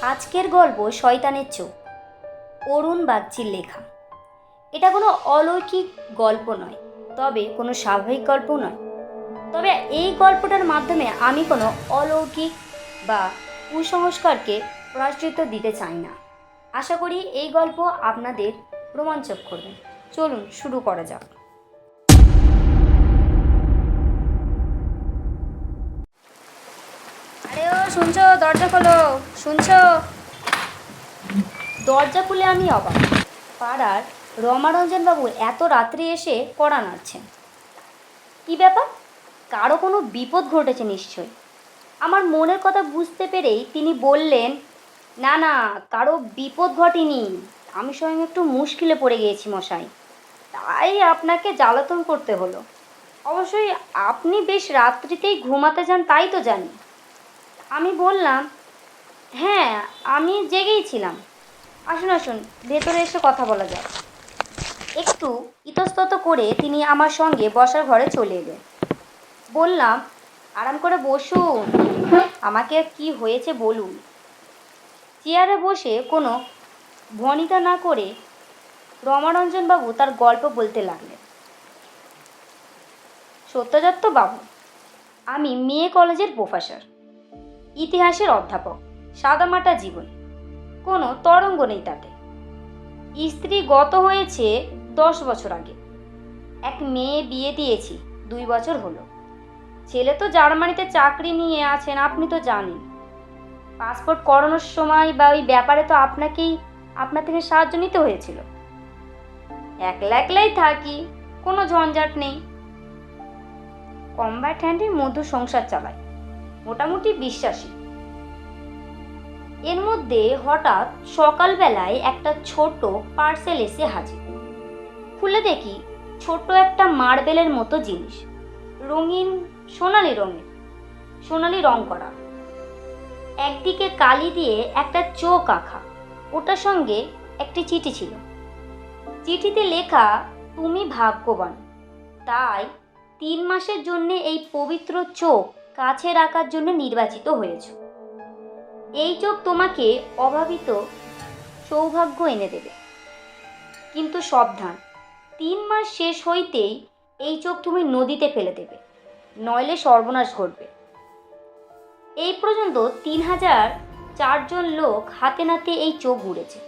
আজকের গল্প শয়তানের চোখ, অরুণ বাগচির লেখা। এটা কোনো অলৌকিক গল্প নয়, তবে কোনো স্বাভাবিক গল্প নয়। তবে এই গল্পটার মাধ্যমে আমি কোনো অলৌকিক বা কুসংস্কারকে প্রায়শ্চিত্ত দিতে চাই না। আশা করি এই গল্প আপনাদের রোমাঞ্চক করবে। চলুন শুরু করা যাক। আরে ও শুনছো? দরজা খোলো, শুনছো? দরজা খুলে আমি অবাক। পাড়ার রমারঞ্জনবাবু এত রাত্রে এসে কড়া নাড়ছেন। কী ব্যাপার? কারো কোনো বিপদ ঘটেছে নিশ্চয়ই। আমার মনের কথা বুঝতে পেরেই তিনি বললেন, না না, কারো বিপদ ঘটেনি। আমি স্বয়ং একটু মুশকিলে পড়ে গিয়েছি মশাই, তাই আপনাকে জ্বালাতন করতে হলো। অবশ্যই আপনি বেশ রাত্রিতেই ঘুমাতে যান, তাই তো জানি। আমি বললাম, হ্যাঁ, আমি জেগেই ছিলাম। আসুন আসুন, ভেতরে এসে কথা বলা যাক। একটু ইতস্তত করে তিনি আমার সঙ্গে বসার ঘরে চলে এলেন। বললাম, আরাম করে বসুন, আমাকে কি হয়েছে বলুন। চেয়ারে বসে কোনো ভনিতা না করে রমারঞ্জনবাবু তার গল্প বলতে লাগলেন। সত্যজাত বাবু, আমি মেয়ে কলেজের প্রফেসর, ইতিহাসের অধ্যাপক। সাদামাটা জীবন, কোনো তরঙ্গ নেই তাতে। স্ত্রী গত হয়েছে 10 বছর আগে। এক মেয়ে বিয়ে দিয়েছি, 2 বছর হলো। ছেলে তো জার্মানিতে চাকরি নিয়ে আছেন, আপনি তো জানেন। পাসপোর্ট করানোর সময় বা ওই ব্যাপারে তো আপনার থেকে সাহায্য নিতে হয়েছিল। একলা একলাই থাকি, কোনো ঝঞ্ঝাট নেই। কমব্যাট্যান্টের মধ্যে সংসার চালাই, মোটামুটি বিশ্বাসী। এর মধ্যে হঠাৎ সকালবেলায় একটা ছোট পার্সেল এসে হাজির। খুলে দেখি ছোট্ট একটা মার্বেলের মতো জিনিস, রঙিন সোনালি রং করা। একদিকে কালি দিয়ে একটা চোখ আঁকা, ওটার সঙ্গে একটি চিঠি ছিল। চিঠিতে লেখা, তুমি ভাগ্যবান, তাই 3 মাসের জন্য এই পবিত্র চোখ কাছে রাখার জন্য নির্বাচিত হয়েছ। এই চোখ তোমাকে অভাবিত সৌভাগ্য এনে দেবে, কিন্তু সাবধান, 3 মাস শেষ হইতেই এই চোখ তুমি নদীতে ফেলে দেবে, নইলে সর্বনাশ ঘটবে। এই পর্যন্ত 3004 জন লোক হাতে নাতে এই চোখ ঘুরেছে।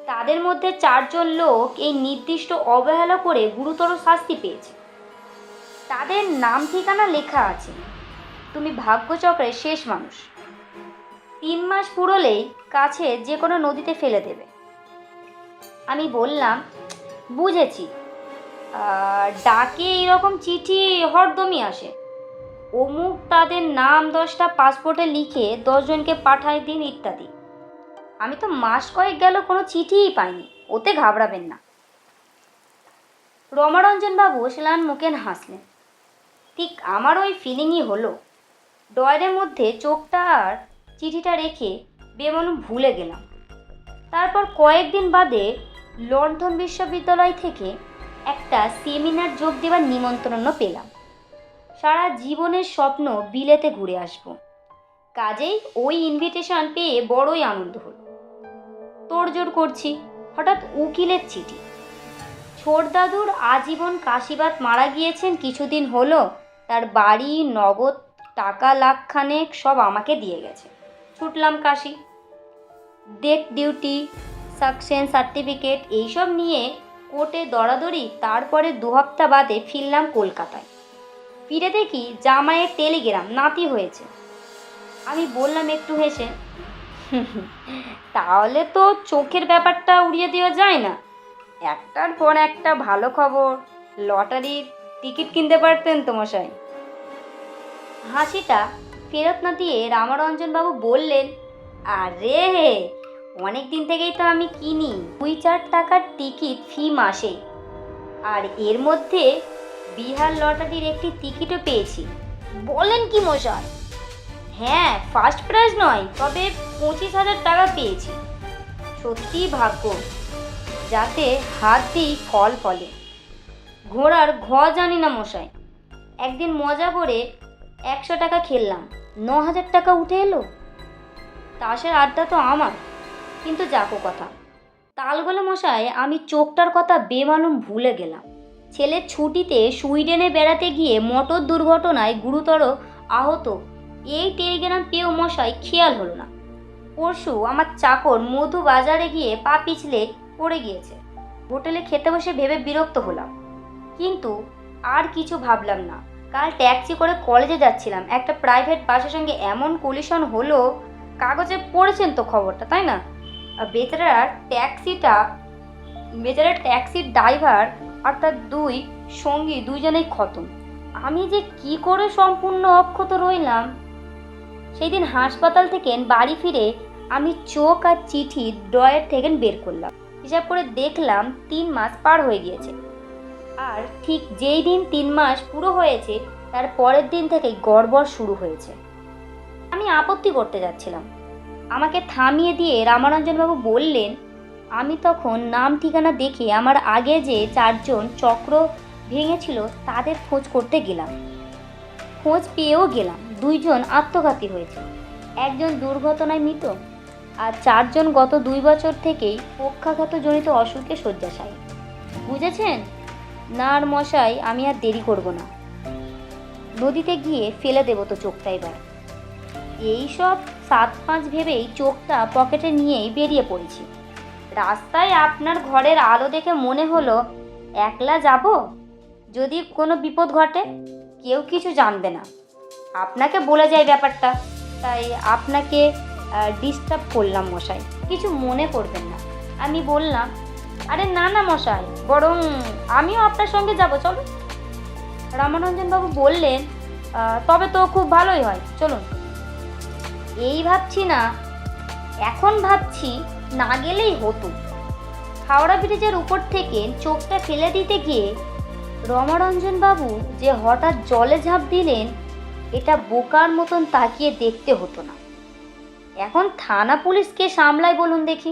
তাদের মধ্যে 4 জন লোক এই নির্দিষ্ট অবহেলা করে গুরুতর শাস্তি পেয়েছে। তাদের নাম ঠিকানা লেখা আছে। তুমি ভাগ্যচক্রের শেষ মানুষ। 3 মাস পুরোলেই কাছে যে কোনো নদীতে ফেলে দেবে। আমি বললাম, বুঝেছি। ডাকে এইরকম চিঠি হরদমই আসে। অমুক তাদের নাম 10টা পাসপোর্টে লিখে 10 জনকে পাঠায় দিন ইত্যাদি। আমি তো মাস কয়েক গেল কোনো চিঠিই পাইনি, ওতে ঘাবড়াবেন না। রমারঞ্জনবাবু শ্লান মুখে হাসলেন। ঠিক আমার ওই ফিলিংই হলো। ড্রয়ারের মধ্যে চোখটা আর চিঠিটা রেখে বেমালুম ভুলে গেলাম। তারপর কয়েকদিন বাদে লন্ডন বিশ্ববিদ্যালয় থেকে একটা সেমিনার যোগ দেওয়ার নিমন্ত্রণ পেলাম। সারা জীবনের স্বপ্ন বিলেতে ঘুরে আসব। কাজেই ওই ইনভিটেশন পেয়ে বড়ই আনন্দ হলো। তোড়জোড় করছি, হঠাৎ উকিলের চিঠি। ছোট দাদুর আজীবন কাশিবাত মারা গিয়েছেন কিছুদিন হলো, তার বাড়ি, নগদ টাকা লাখখানেক সব আমাকে দিয়ে গেছে। ছুটলাম কাশি। ডেথ ডিউটি, সাকসেস সার্টিফিকেট এইসব নিয়ে কোর্টে দরাদরি। তারপরে 2 সপ্তাহ বাদে ফিরলাম কলকাতায়। ফিরে দেখি জামাইয়ের টেলিগ্রাম, নাতি হয়েছে। আমি বললাম একটু হেসে, তাহলে তো চোখের ব্যাপারটা উড়িয়ে দেওয়া যায় না। একটার পর একটা ভালো খবর, লটারির টিকিট কিনতে পারতেন তো মশাই। হাসিটা ফেরত না দিয়ে রামারঞ্জনবাবু বললেন, আরে অনেক দিন থেকেই তো আমি কিনি, 2-4 টাকার টিকিট ফি মাসে। আর এর মধ্যে বিহার লটারির একটি টিকিটও পেয়েছি। বলেন কি মশাই? হ্যাঁ, ফার্স্ট প্রাইজ নয়, তবে 25,000 টাকা পেয়েছি। সত্যিই ভাগ্য, যাতে হাত দিই ফল ফলে। ঘোড়ার জানি না মশাই। একদিন মজা করে 100 টাকা খেললাম, 9,000 টাকা উঠে এলো। তাসের আড্ডা তো আমার, কিন্তু যাকো কথা। তালগোলে মশাই, আমি চোখটার কথা বেমালুম ভুলে গেলাম। ছেলের ছুটিতে সুইডেনে বেড়াতে গিয়ে মোটর দুর্ঘটনায় গুরুতর আহত, এই টেলিগ্রাম পেয়েও মশাই খেয়াল হলো না। পরশু আমার চাকর মধু বাজারে গিয়ে পা পিছলে পড়ে গিয়েছে। হোটেলে খেতে বসে ভেবে বিরক্ত হলাম, কিন্তু আর কিছু ভাবলাম না। কাল ট্যাক্সি করে কলেজে যাচ্ছিলাম, একটা প্রাইভেট বাসের সঙ্গে এমন কলিশন হলো। কাগজে পড়েছেন তো খবরটা, তাই না? আর বেচারার ট্যাক্সির ড্রাইভার আর তার দুই সঙ্গী দুইজনেই খতম। আমি যে কি করে সম্পূর্ণ অক্ষত রইলাম। সেই দিন হাসপাতাল থেকে বাড়ি ফিরে আমি চোখ আর চিঠি ড্রয়ার থেকে বের করলাম। হিসাব করে দেখলাম 3 মাস পার হয়ে গিয়েছে। আর ঠিক যেই দিন 3 মাস পুরো হয়েছে, তার পরের দিন থেকেই গড়বড় শুরু হয়েছে। আমি আপত্তি করতে যাচ্ছিলাম, আমাকে থামিয়ে দিয়ে রামানুজনবাবু বললেন। আমি তখন নাম ঠিকানা দেখে আমার আগে যে 4 জন চক্র ভেঙেছিল তাদের খোঁজ করতে গেলাম। খোঁজ পেয়েও গেলাম 2 জন আত্মঘাতী হয়েছে, 1 জন দুর্ঘটনায় মৃত, আর 4 জন গত 2 বছর থেকেই পক্ষাঘাতজনিত অসুখে শয্যাশায়ী। বুঝেছেন? না আর মশাই, আমি আর দেরি করব না। নদীতে গিয়ে ফেলে দেবো তো চোখটা এবার। এই সব 7-5 ভেবেই চোখটা পকেটে নিয়েই বেরিয়ে পড়েছি। রাস্তায় আপনার ঘরের আলো দেখে মনে হলো একলা যাব, যদি কোনো বিপদ ঘটে কেউ কিছু জানবে না। আপনাকে বলে যায় ব্যাপারটা, তাই আপনাকে ডিস্টার্ব করলাম মশাই, কিছু মনে করবেন না। আমি বললাম, আরে না না মশাই, বরং আমিও আপনার সঙ্গে যাব, চলুন। রামানুজনবাবু বললেন, তবে তো খুব ভালোই হয়, চলুন। এই ভাবছি না, এখন ভাবছি না গেলেই হতো। হাওড়া ব্রিজের উপর থেকে চোখটা ফেলে দিতে গিয়ে রমারঞ্জনবাবু যে হঠাৎ জলে ঝাঁপ দিলেন, এটা বোকার মতন তাকিয়ে দেখতে হতো না। এখন থানা পুলিশকে সামলায় বলুন দেখি।